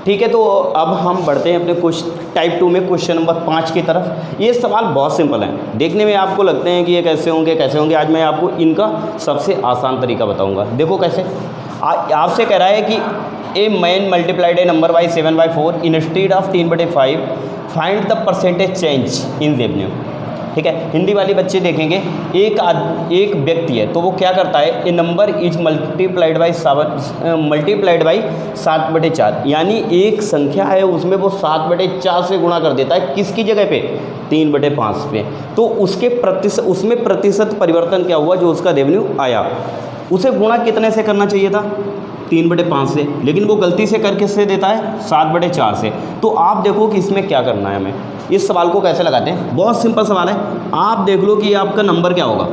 ठीक है, तो अब हम बढ़ते हैं अपने टाइप 2 में क्वेश्चन नंबर 5 की तरफ। ये सवाल बहुत सिंपल है, देखने में आपको लगते हैं कि ये कैसे होंगे। आज मैं आपको इनका सबसे आसान तरीका बताऊंगा। देखो कैसे, आपसे कह रहा है कि a man multiplied A number by 7/4 instead of 3/5, find the percentage change in revenue. ठीक है, हिंदी वाले बच्चे देखेंगे, एक व्यक्ति है तो वो क्या करता है, ए नंबर इज मल्टीप्लाइड बाई 7/4, यानी एक संख्या है उसमें वो 7/4 से गुणा कर देता है। किसकी जगह पे? 3/5 पे। तो उसमें प्रतिशत परिवर्तन क्या हुआ, जो उसका रेवेन्यू आया उसे गुणा कितने से करना चाहिए था? 3/5 से, लेकिन वो गलती से कर किससे देता है? 7/4 से। तो आप देखो कि इसमें क्या करना है हमें। इस सवाल को कैसे लगाते हैं, बहुत सिंपल सवाल है। आप देख लो कि आपका नंबर क्या होगा।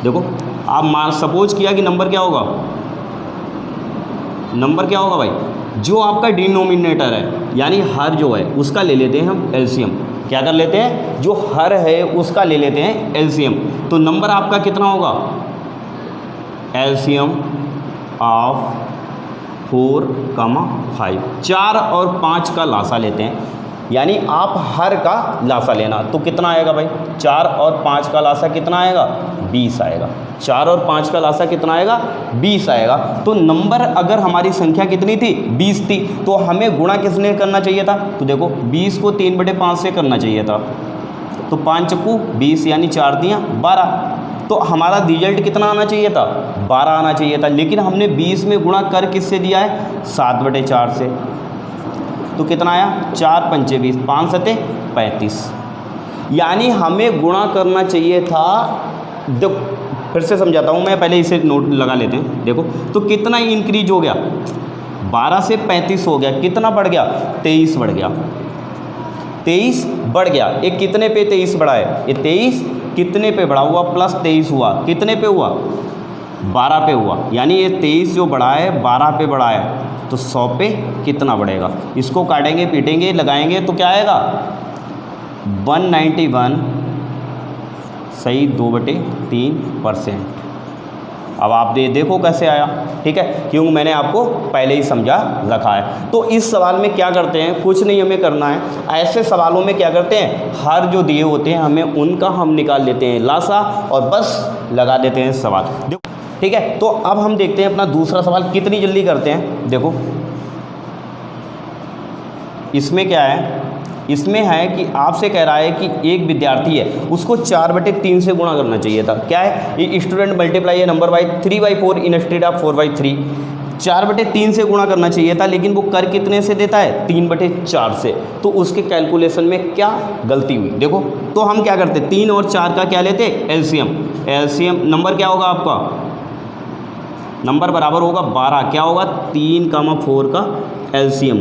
देखो, आप सपोज किया कि नंबर क्या होगा, भाई, जो आपका डिनोमिनेटर है यानी हर जो है उसका ले लेते हैं हम एलसीएम। क्या कर लेते हैं? जो हर है उसका ले लेते हैं एलसीएम। तो नंबर आपका कितना होगा? एलसीएम ऑफ 4, 5, 4 और 5 का लासा लेते हैं, यानी आप हर का लासा लेना। तो कितना आएगा भाई? 4 और 5 का लासा कितना आएगा? 20 आएगा। 4 और 5 का लासा कितना आएगा? 20 आएगा। तो नंबर अगर हमारी संख्या कितनी थी? 20 थी, तो हमें गुणा किसने करना चाहिए था? तो देखो 20 को 3/5 से करना चाहिए था। तो 5 चक्कू 20, यानी 4 दिया 12। तो हमारा रिजल्ट कितना आना चाहिए था? 12 आना चाहिए था, लेकिन हमने 20 में गुणा कर किससे दिया है? 7/4 से। तो कितना आया? 4 पंचे 20, 5 सते 35, यानी हमें गुणा करना चाहिए था। फिर से समझाता हूँ मैं, पहले इसे नोट लगा लेते हैं। देखो तो कितना इंक्रीज हो गया? 12 से 35 हो गया। कितना बढ़ गया? 23 बढ़ गया। 23 बढ़ गया। ये कितने पे 23 बढ़ा है? ये 23 कितने पे बढ़ा हुआ? प्लस 23 हुआ। कितने पे हुआ? 12 पे हुआ। यानी ये 23 जो बढ़ा है 12 पे बढ़ा है, तो 100 पे कितना बढ़ेगा? इसको काटेंगे, पीटेंगे, लगाएंगे तो क्या आएगा? 191 सही 2/3%। अब आप देखो कैसे आया। ठीक है, क्योंकि मैंने आपको पहले ही समझा रखा है। तो इस सवाल में क्या करते हैं, कुछ नहीं हमें करना है। ऐसे सवालों में क्या करते हैं, हर जो दिए होते हैं हमें उनका हम निकाल लेते हैं लासा और बस लगा देते हैं सवाल। देखो ठीक है, तो अब हम देखते हैं अपना दूसरा सवाल। कितनी जल्दी करते हैं। देखो इसमें क्या है, इसमें है कि आपसे कह रहा है कि एक विद्यार्थी है उसको 4/3 से गुणा करना चाहिए था। क्या है? ये student multiply A number by 3/4 instead of 4/3। 4/3 से गुणा करना चाहिए था, लेकिन वो कर कितने से देता है? 3/4 से। तो उसके कैलकुलेशन में क्या गलती हुई? देखो तो हम क्या करते, 3 और 4 का क्या लेते? एलसीएम। एलसीएम नंबर क्या होगा आपका? नंबर बराबर होगा 12। क्या होगा? 3, 4 का एलसीएम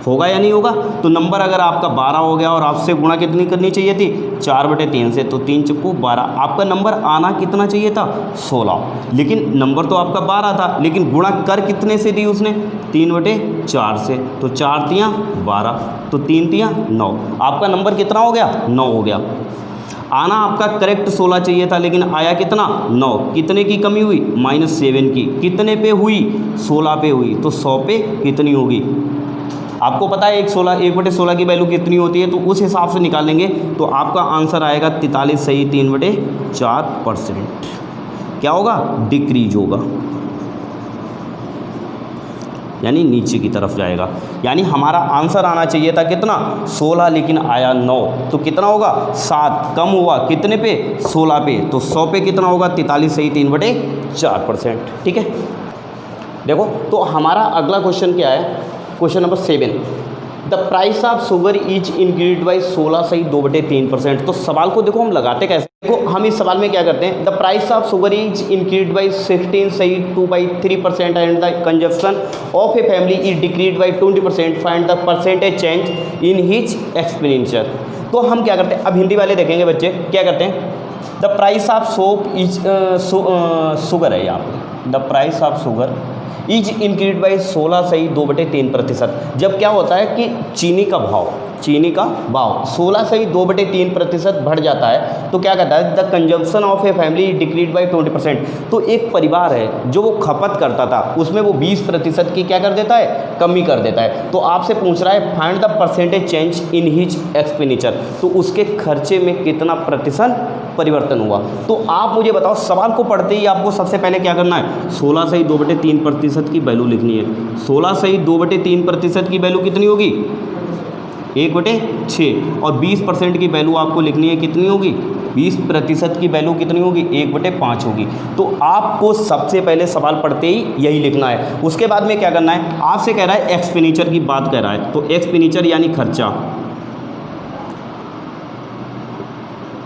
होगा या नहीं होगा? तो नंबर अगर आपका 12 हो गया और आपसे गुणा कितनी करनी चाहिए थी? 4/3 से। तो 3 चक्कू 12। आपका नंबर आना कितना चाहिए था? 16। लेकिन नंबर तो आपका 12 था, लेकिन गुणा कर कितने से दी उसने? 3/4 से। तो 4 तियाँ 12, तो 3 तियाँ 9। आपका नंबर कितना हो गया? 9 हो गया। आना आपका करेक्ट 16 चाहिए था, लेकिन आया कितना? 9। कितने की कमी हुई? -7 की। कितने पे हुई? 16 पे हुई। तो 100 पे कितनी होगी? आपको पता है 1/16 की वैल्यू कितनी होती है, तो उस हिसाब से निकालेंगे तो आपका आंसर आएगा 43 सही 3/4%। क्या होगा? डिक्रीज होगा, यानी नीचे की तरफ जाएगा। यानी हमारा आंसर आना चाहिए था कितना? 16, लेकिन आया 9। तो कितना होगा? 7 कम हुआ कितने पे? 16 पे। तो 100 पे कितना होगा? 43 सही 3/4%। ठीक है, देखो तो हमारा अगला क्वेश्चन क्या है? Question number 7। The price of sugar is increase by 16 सही 2/3%। तो सवाल को देखो हम लगाते कैसे। देखो हम इस सवाल में क्या करते हैं, the price of sugar is increase by 16 सही 2/3% and the consumption of a family is decrease by 20%, find the percentage change in his expenditure. तो हम क्या करते हैं, अब हिंदी वाले देखेंगे बच्चे क्या करते हैं। The price of soap is sugar है यहाँ पे, the price of sugar is increase by 16 सही 2/3%। जब क्या होता है कि चीनी का भाव चीनी का भाव 16 से ही 2/3% बढ़ जाता है तो क्या कहता है, the consumption of a family decrease by 20%। तो एक परिवार है जो वो खपत करता था उसमें वो 20% की क्या कर देता है, कमी कर देता है। तो आपसे पूछ रहा है find the percentage change in his expenditure, तो उसके खर्चे में कितना प्रतिशत परिवर्तन हुआ। तो आप मुझे बताओ, सवाल को पढ़ते ही आपको सबसे पहले क्या करना है, 16 से ही 2/3% की वैल्यू लिखनी है। 16 से ही 2/3% की वैल्यू कितनी होगी, 1/6, और 20% की वैल्यू आपको लिखनी है, कितनी होगी, 20% की वैल्यू कितनी होगी, 1/5 होगी। तो आपको सबसे पहले सवाल पढ़ते ही यही लिखना है। उसके बाद में क्या करना है, आपसे कह रहा है एक्सपेंडिचर की बात कर रहा है, तो एक्सपेंडिचर यानी खर्चा,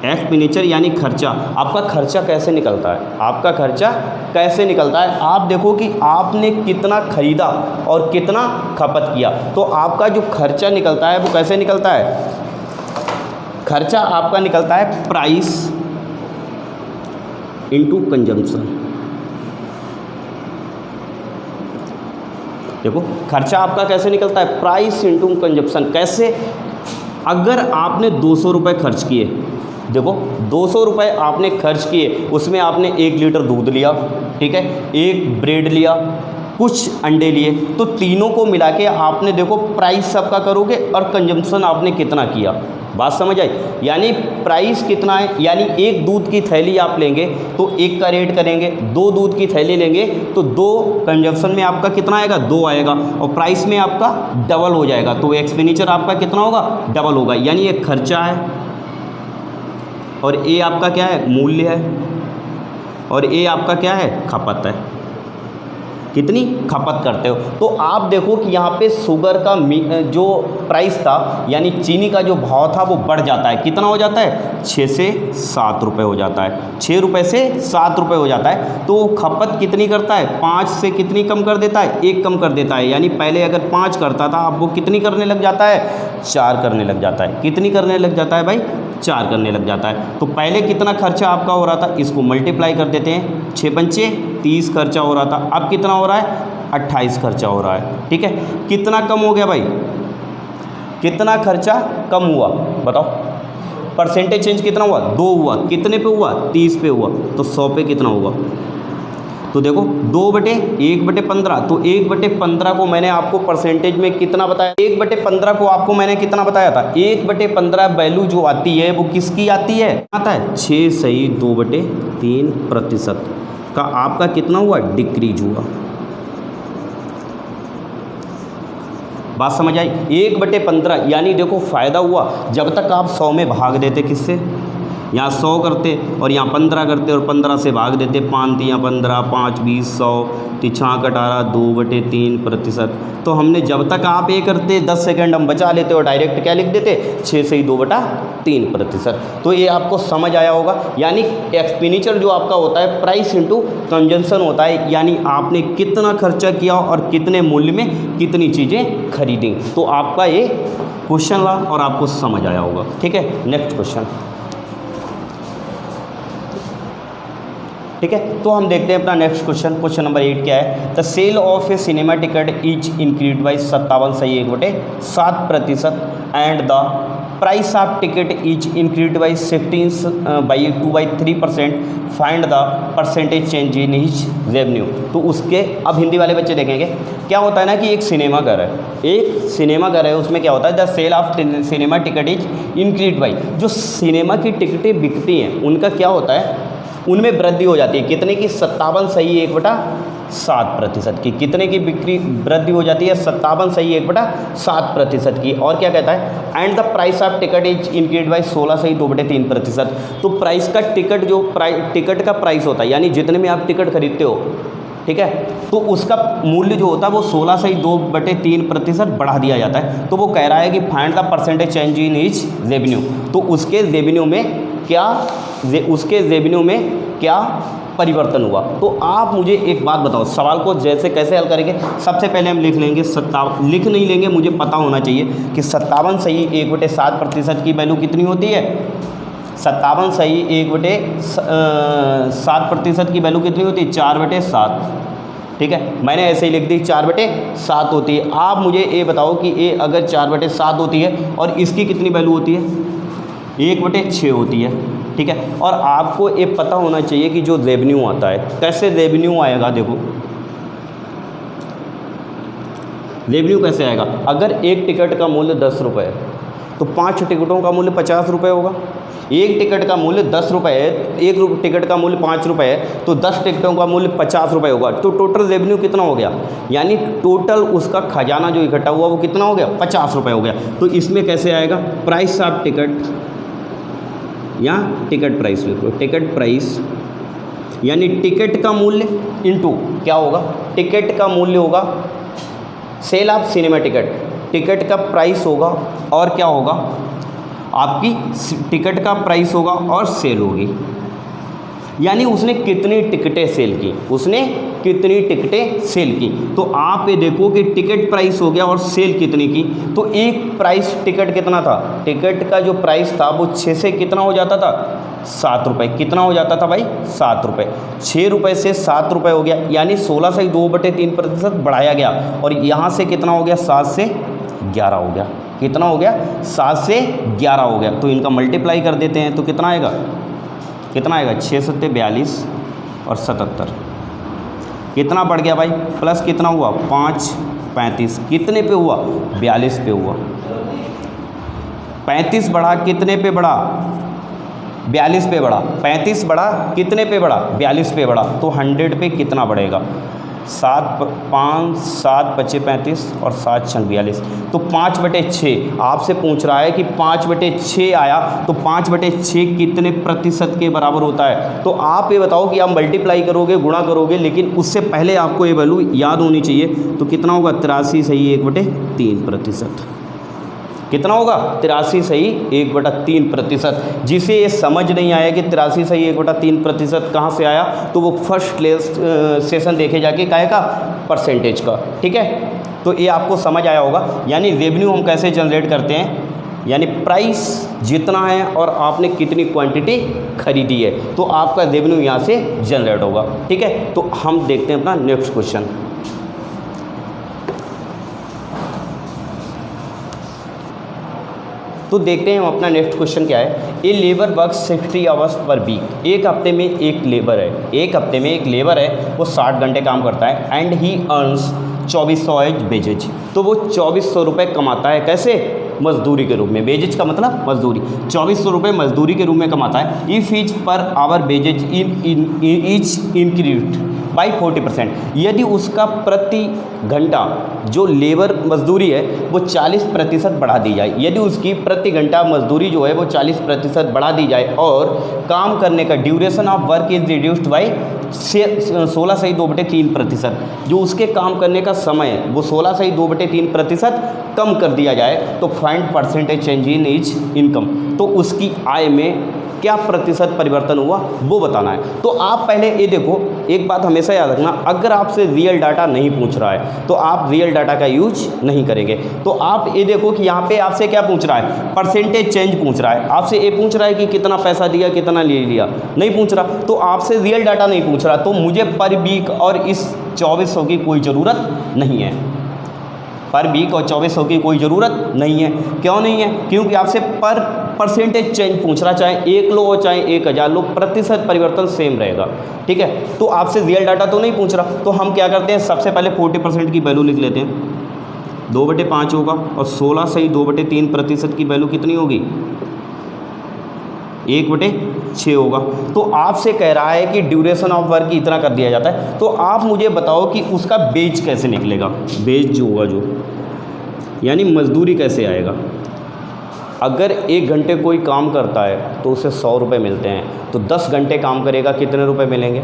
एक्सपेंडिचर यानी खर्चा। आपका खर्चा कैसे निकलता है, आपका खर्चा कैसे निकलता है, आप देखो कि आपने कितना खरीदा और कितना खपत किया। तो आपका जो खर्चा निकलता है वो कैसे निकलता है, खर्चा आपका निकलता है प्राइस इनटू कंजम्पशन। देखो खर्चा आपका कैसे निकलता है, प्राइस इनटू कंजम्पशन। कैसे, अगर आपने 200 रुपये खर्च किए, देखो 200 रुपये आपने खर्च किए, उसमें आपने 1 लीटर दूध लिया, ठीक है, 1 ब्रेड लिया, कुछ अंडे लिए, तो तीनों को मिला के आपने देखो प्राइस सबका करोगे और कंजम्पशन आपने कितना किया। बात समझ आई, यानी प्राइस कितना है, यानी 1 दूध की थैली आप लेंगे तो 1 का रेट करेंगे, 2 दूध की थैली लेंगे तो 2, कंजम्पशन में आपका कितना आएगा, 2 आएगा, और प्राइस में आपका डबल हो जाएगा। तो एक्सपेंडिचर आपका कितना होगा, डबल होगा। यानी एक खर्चा है और ए आपका क्या है, मूल्य है, और ए आपका क्या है, खपत है, कितनी खपत करते हो। तो आप देखो कि यहाँ पे शुगर का जो प्राइस था यानी चीनी का जो भाव था वो बढ़ जाता है, कितना हो जाता है, 6 से 7 रुपये हो जाता है, 6 रुपये से 7 रुपये हो जाता है। तो खपत कितनी करता है, 5 से कितनी कम कर देता है, 1 कम कर देता है। यानी पहले अगर 5 करता था अब वो कितनी करने लग जाता है, 4 करने लग जाता है। कितनी करने लग जाता है भाई, 4 करने लग जाता है। तो पहले कितना खर्चा आपका हो रहा था, इसको मल्टीप्लाई कर देते हैं, 6 पंचे 30 खर्चा हो रहा था, अब कितना हो रहा है, 28 खर्चा हो रहा है, ठीक है। कितना कम हो गया भाई, कितना खर्चा कम हुआ, बताओ, परसेंटेज चेंज कितना हुआ, 2 हुआ, कितने पे हुआ, 30 पे हुआ, तो 100 पे कितना हुआ। तो देखो 2/1/15, तो 1/15 को मैंने आपको परसेंटेज में कितना बताया, 1/15 को आपको मैंने कितना बताया था, 1/15 वैल्यू जो आती है वो किसकी आती है, आता है 6 सही 2/3% का आपका कितना हुआ, डिक्रीज हुआ। बात समझ आई, 1/15 यानी देखो फ़ायदा हुआ। जब तक आप 100 में भाग देते, किससे, यहाँ 100 करते और यहाँ 15 करते और 15 से भाग देते, 5 तियाँ 15, 5 20, 100 तिछाक 18, 2/3%। तो हमने जब तक आप ये करते 10 सेकंड हम बचा लेते और डायरेक्ट क्या लिख देते, 6 से ही 2/3%। तो ये आपको समझ आया होगा। यानी एक्सपेंडिचर जो आपका होता है प्राइस इंटू कंजम्पशन होता है, यानी आपने कितना खर्चा किया और कितने मूल्य में कितनी चीज़ें खरीदी। तो आपका ये क्वेश्चन रहा और आपको समझ आया होगा, ठीक है। नेक्स्ट क्वेश्चन, ठीक है। तो हम देखते हैं अपना नेक्स्ट क्वेश्चन, क्वेश्चन नंबर 8 क्या है, the sale of a cinema ticket is increase by 57 सही 1/7% and the price of ticket is increase by 2/3%, find the percentage change in his revenue. तो उसके अब हिंदी वाले बच्चे देखेंगे क्या होता है ना कि एक सिनेमा घर है, एक सिनेमा घर है, उसमें क्या होता है, the sale of cinema ticket is increase by, जो सिनेमा की टिकटें बिकती हैं उनका क्या होता है, उनमें वृद्धि हो जाती है, कितने की, 57 सही 1/7% की, कितने की बिक्री वृद्धि हो जाती है, 57 सही 1/7% की। और क्या कहता है, and the price of ticket is increase by 16 सही 2/3%। तो प्राइस का टिकट जो टिकट का प्राइस होता है यानी जितने में आप टिकट खरीदते हो, ठीक है, तो उसका मूल्य जो होता है वो 16 सही 2/3% बढ़ा दिया जाता है। तो वो कह रहा है कि find the percentage change in his revenue. तो उसके रेवेन्यू में क्या, उसके रेवेन्यू में क्या परिवर्तन हुआ। तो आप मुझे एक बात बताओ, सवाल को जैसे कैसे हल करेंगे। सबसे पहले हम लिख लेंगे 57, लिख नहीं लेंगे, मुझे पता होना चाहिए कि 57 सही 1/7% की वैल्यू कितनी होती है, 57 सही 1/7% की वैल्यू कितनी होती है, 4/7, ठीक है, मैंने ऐसे ही लिख दी 4/7 होती है। आप मुझे ये बताओ कि ये अगर 4/7 होती है और इसकी कितनी वैल्यू होती है, 1/6 होती है। ठीक है, और आपको ये पता होना चाहिए कि जो रेवेन्यू आता है, कैसे रेवेन्यू आएगा, देखो रेवेन्यू कैसे आएगा। अगर एक टिकट का मूल्य 10 रुपये है तो 5 टिकटों का मूल्य 50 रुपये होगा। एक टिकट का मूल्य 10 रुपये है, एक टिकट का मूल्य 5 रुपये है, तो 10 टिकटों का मूल्य 50 रुपये होगा। तो टोटल रेवेन्यू कितना हो गया, यानी टोटल उसका खजाना जो इकट्ठा हुआ वो कितना हो गया, 50 रुपये हो गया। तो इसमें कैसे आएगा, प्राइस ऑफ टिकट या टिकट प्राइस लिखो, टिकट प्राइस यानी टिकट का मूल्य इनटू क्या होगा, टिकट का मूल्य होगा, sale of cinema ticket, ticket का प्राइस होगा और क्या होगा, आपकी टिकट का प्राइस होगा और सेल होगी, यानी उसने कितनी टिकटें सेल की, उसने कितनी टिकटें सेल की। तो आप ये देखो कि टिकट प्राइस हो गया और सेल कितनी की। तो एक प्राइस टिकट कितना था, टिकट का जो प्राइस था वो 6 से कितना हो जाता था, 7 रुपये। कितना हो जाता था भाई, 7 रुपये। 6 रुपये से 7 रुपये हो गया, यानी 16 से 2/3% बढ़ाया गया। और यहाँ से कितना हो गया, 7 से 11 हो गया। कितना हो गया, 7 से 11 हो गया। तो इनका मल्टीप्लाई कर देते हैं तो कितना आएगा, कितना आएगा, 6 सत्ते 42 और 77। कितना बढ़ गया भाई, प्लस कितना हुआ, 5 35। कितने पे हुआ, 42 पे हुआ। 35 बढ़ा कितने पे बढ़ा, 42 पे बढ़ा। 35 बढ़ा कितने पे बढ़ा, 42 पे बढ़ा। तो 100 पे कितना बढ़ेगा, 7 5 7 25 35 और 7 6 42। तो 5/6 आपसे पूछ रहा है कि 5/6 आया, तो 5/6 कितने प्रतिशत के बराबर होता है। तो आप ये बताओ कि आप मल्टीप्लाई करोगे, गुणा करोगे, लेकिन उससे पहले आपको ये वैल्यू याद होनी चाहिए। तो कितना होगा, 83 सही 1/3%। कितना होगा, 83 सही 1/3%। जिसे ये समझ नहीं आया कि 83 सही 1/3% कहाँ से आया, तो वो फर्स्ट सेशन देखे जाके काहे का, परसेंटेज का। ठीक है, तो ये आपको समझ आया होगा। यानी रेवेन्यू हम कैसे जनरेट करते हैं, यानी प्राइस जितना है और आपने कितनी क्वांटिटी खरीदी है, तो आपका रेवेन्यू यहाँ से जनरेट होगा। ठीक है, तो हम देखते हैं अपना नेक्स्ट क्वेश्चन। तो देखते हैं हम अपना नेक्स्ट क्वेश्चन क्या है। A labour work 60 hours per week. एक हफ्ते में एक लेबर है, एक हफ्ते में एक लेबर है, वो 60 घंटे काम करता है। And he earns 2400 as wages. तो वो 2400 रुपये कमाता है, कैसे, मजदूरी के रूप में। वेजेज का मतलब मजदूरी, 2400 रुपये मजदूरी के रूप में कमाता है। If each per hour wages each increase by 40%। यदि उसका प्रति घंटा जो लेबर मजदूरी है वो 40% बढ़ा दी जाए, यदि उसकी प्रति घंटा मजदूरी जो है वो 40% बढ़ा दी जाए, और काम करने का duration of work is reduced by 16 से 2/3%। जो उसके काम करने का समय है वो 16 से 2/3% कम कर दिया जाए, तो find percentage change in is income. तो उसकी आय में क्या प्रतिशत परिवर्तन हुआ वो बताना है। तो आप पहले ये देखो, एक बात हमेशा याद रखना, अगर आपसे रियल डाटा नहीं पूछ रहा है तो आप रियल डाटा का यूज नहीं करेंगे। तो आप ये देखो कि यहाँ पे आपसे क्या पूछ रहा है, परसेंटेज चेंज पूछ रहा है। आपसे ये पूछ रहा है कि कितना पैसा दिया, कितना ले लिया, नहीं पूछ रहा। तो आपसे रियल डाटा नहीं पूछ रहा, तो मुझे पर वीक और इस 2400 की कोई ज़रूरत नहीं है। पर वीक और 2400 की कोई ज़रूरत नहीं है। क्यों नहीं है, क्योंकि आपसे पर परसेंटेज चेंज पूछ रहा, चाहे 1 लो और चाहे 1000 लो, प्रतिशत परिवर्तन सेम रहेगा। ठीक है, तो आपसे रियल डाटा तो नहीं पूछ रहा। तो हम क्या करते हैं, सबसे पहले 40% की वैल्यू लिख लेते हैं, 2/5 होगा, और 16 से 2/3% की वैल्यू कितनी होगी, 1/6 होगा। तो आपसे कह रहा है कि ड्यूरेशन ऑफ वर्क इतना कर दिया जाता है। तो आप मुझे बताओ कि उसका बेज कैसे निकलेगा, बेज जो होगा, जो यानी मजदूरी कैसे आएगा। अगर 1 घंटे कोई काम करता है तो उसे 100 रुपये मिलते हैं, तो 10 घंटे काम करेगा कितने रुपए मिलेंगे।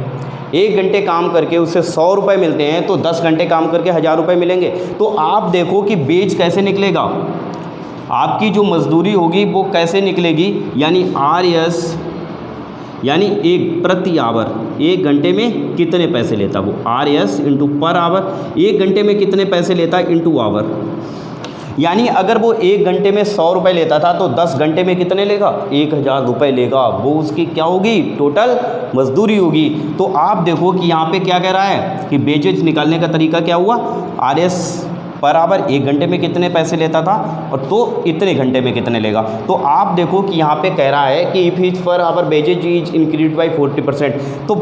1 घंटे काम करके उसे 100 रुपये मिलते हैं, तो 10 घंटे काम करके 1000 रुपये मिलेंगे। तो आप देखो कि बेज कैसे निकलेगा, आपकी जो मजदूरी होगी वो कैसे निकलेगी, यानी RS यानी एक प्रति आवर, 1 घंटे में कितने पैसे लेता वो, RS इंटू पर आवर, 1 घंटे में कितने पैसे लेता है इंटू आवर। यानी अगर वो 1 घंटे में 100 रुपये लेता था तो 10 घंटे में कितने लेगा, 1000 रुपये लेगा। वो उसकी क्या होगी, टोटल मजदूरी होगी। तो आप देखो कि यहाँ पे क्या कह रहा है कि वेजेज निकालने का तरीका क्या हुआ, RS बराबर 1 घंटे में कितने पैसे लेता था और तो इतने घंटे में कितने लेगा। तो आप देखो कि यहाँ पे कह रहा है कि if each per hour wages is increase by 40%, तो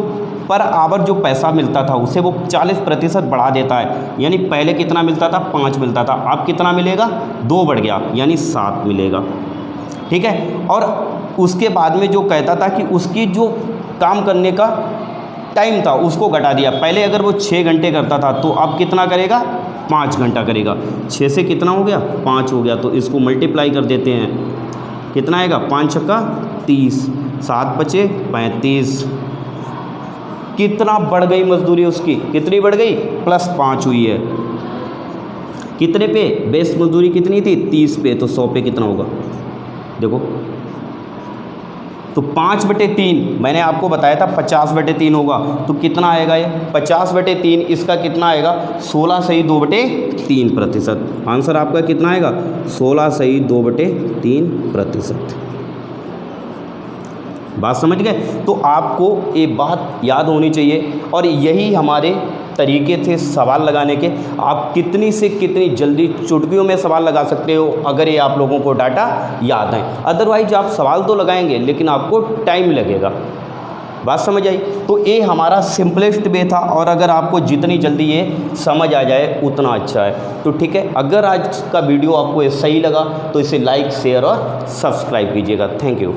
पर आवर जो पैसा मिलता था उसे वो 40% बढ़ा देता है। यानी पहले कितना मिलता था, 5 मिलता था, अब कितना मिलेगा, 2 बढ़ गया यानी 7 मिलेगा। ठीक है। और उसके बाद में जो कहता था कि उसकी जो काम करने का टाइम था उसको घटा दिया। पहले अगर वो 6 घंटे करता था तो अब कितना करेगा, 5 घंटा करेगा। 6 से कितना हो गया, 5 हो गया। तो इसको मल्टीप्लाई कर देते हैं, कितना आएगा, 5 छक्का 30, 7 बचे 35। कितना बढ़ गई मजदूरी उसकी, कितनी बढ़ गई, +5 हुई है। कितने पे, बेस मजदूरी कितनी थी, 30 पे, तो 100 पे कितना होगा देखो। तो 5/3 मैंने आपको बताया था 50/3 होगा, तो कितना आएगा ये 50/3, इसका कितना आएगा 16 सही 2/3%। आंसर आपका कितना आएगा 16 सही 2/3%। बात समझ गए। तो आपको एक बात याद होनी चाहिए और यही हमारे तरीके थे सवाल लगाने के। आप कितनी से कितनी जल्दी चुटकियों में सवाल लगा सकते हो अगर ये आप लोगों को डाटा याद है। अदरवाइज आप सवाल तो लगाएंगे लेकिन आपको टाइम लगेगा। बात समझ आई। तो ये हमारा सिंपलेस्ट वे था और अगर आपको जितनी जल्दी ये समझ आ जाए उतना अच्छा है। तो ठीक है, अगर आज का वीडियो आपको ये सही लगा तो इसे लाइक, शेयर और सब्सक्राइब कीजिएगा। Thank you.